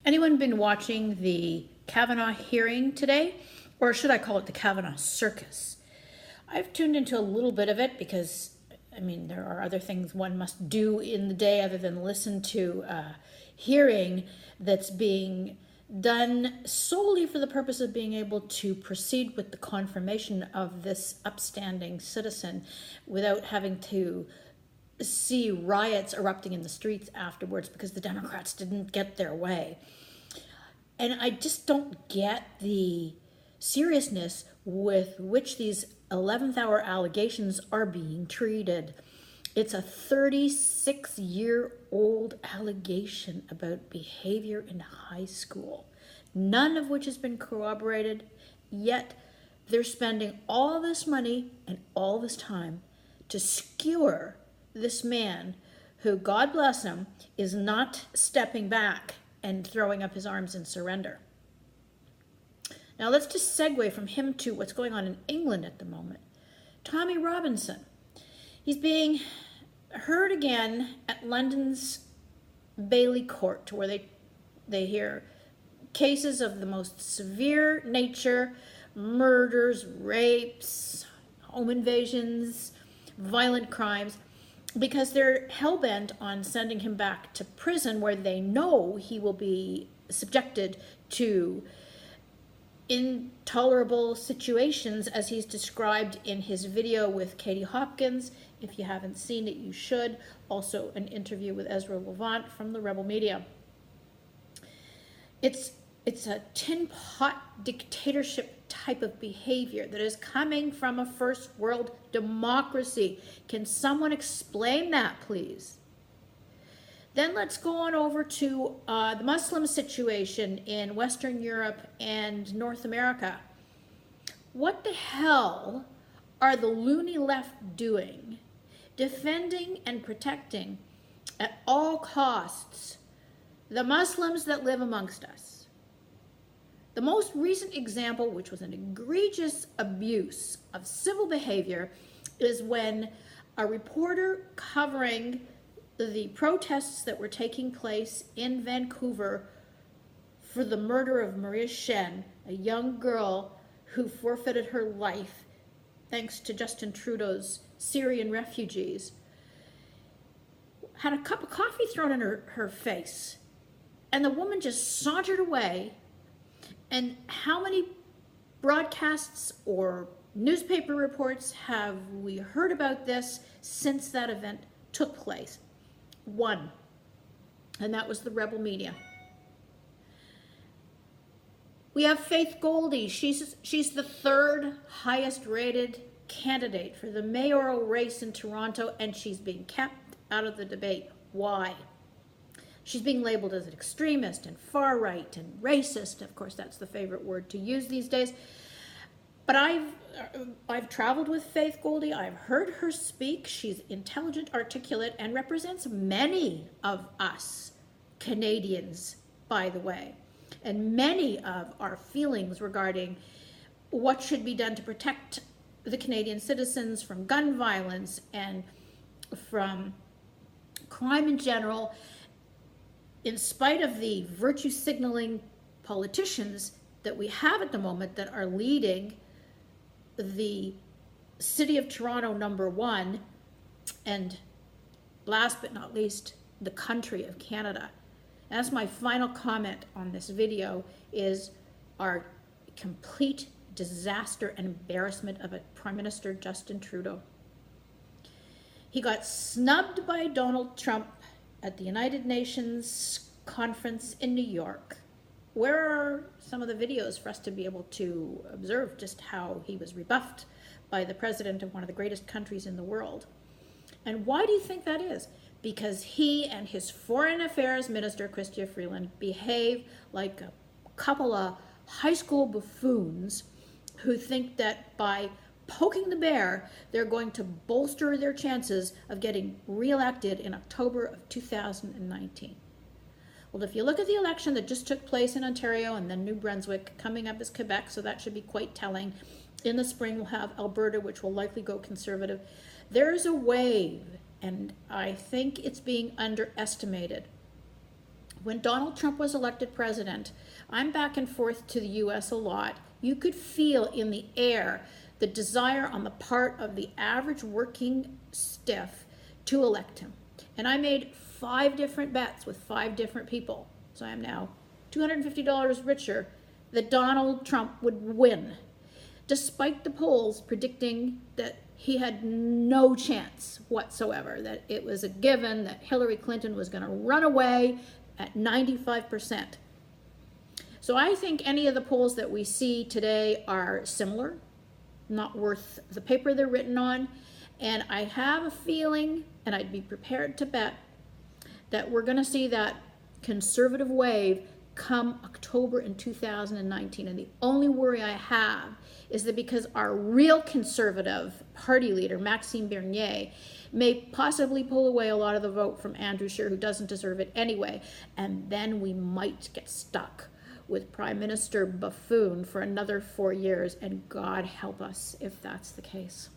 Anyone been watching the Kavanaugh hearing today? Or should I call it the Kavanaugh circus? I've tuned into a little bit of it because, there are other things one must do in the day other than listen to a hearing that's being done solely for the purpose of being able to proceed with the confirmation of this upstanding citizen without having to see riots erupting in the streets afterwards because the Democrats didn't get their way. And I just don't get the seriousness with which these 11th hour allegations are being treated. It's a 36-year-old allegation about behavior in high school, none of which has been corroborated, yet they're spending all this money and all this time to skewer this man who, God bless him, is not stepping back and throwing up his arms in surrender. Now let's just segue from him to what's going on in England at the moment. Tommy Robinson, he's being heard again at London's Bailey Court, where they hear cases of the most severe nature: murders, rapes, home invasions, violent crimes, because they're hell-bent on sending him back to prison where they know he will be subjected to intolerable situations, as he's described in his video with Katie Hopkins. If you haven't seen it, you should. Also an interview with Ezra Levant from the Rebel Media. It's a tin pot dictatorship type of behavior that is coming from a first world democracy. Can someone explain that, please? Then let's go on over to the Muslim situation in Western Europe and North America. What the hell are the loony left doing, defending and protecting at all costs the Muslims that live amongst us? The most recent example, which was an egregious abuse of civil behavior, is when a reporter covering the protests that were taking place in Vancouver for the murder of Maria Shen, a young girl who forfeited her life thanks to Justin Trudeau's Syrian refugees, had a cup of coffee thrown in her face, and the woman just sauntered away. And how many broadcasts or newspaper reports have we heard about this since that event took place? One, and that was the Rebel Media. We have Faith Goldy. She's the third highest rated candidate for the mayoral race in Toronto, and she's being kept out of the debate. Why? She's being labeled as an extremist and far right and racist. Of course, that's the favorite word to use these days. But I've traveled with Faith Goldy. I've heard her speak. She's intelligent, articulate, and represents many of us Canadians, by the way, and many of our feelings regarding what should be done to protect the Canadian citizens from gun violence and from crime in general, in spite of the virtue signaling politicians that we have at the moment that are leading the City of Toronto #1, and last but not least, the country of Canada. As my final comment on this video is our complete disaster and embarrassment of a Prime Minister, Justin Trudeau. He got snubbed by Donald Trump at the United Nations conference in New York. Where are some of the videos for us to be able to observe just how he was rebuffed by the president of one of the greatest countries in the world? And why do you think that is? Because he and his foreign affairs minister, Chrystia Freeland, behave like a couple of high school buffoons who think that by poking the bear, they're going to bolster their chances of getting reelected in October of 2019. Well, if you look at the election that just took place in Ontario and then New Brunswick, coming up is Quebec, so that should be quite telling. In the spring, we'll have Alberta, which will likely go conservative. There's a wave, and I think it's being underestimated, when Donald Trump was elected president, I'm back and forth to the US a lot. You could feel in the air the desire on the part of the average working stiff to elect him. And I made 5 different bets with 5 different people. So I am now $250 richer that Donald Trump would win, despite the polls predicting that he had no chance whatsoever, that it was a given that Hillary Clinton was going to run away at 95%. So I think any of the polls that we see today are similar, not worth the paper they're written on, and I have a feeling, and I'd be prepared to bet, that we're going to see that conservative wave come October in 2019. And the only worry I have is that because our real conservative party leader, Maxime Bernier, may possibly pull away a lot of the vote from Andrew Scheer, who doesn't deserve it anyway, and then we might get stuck with Prime Minister Buffoon for another 4 years, and God help us if that's the case.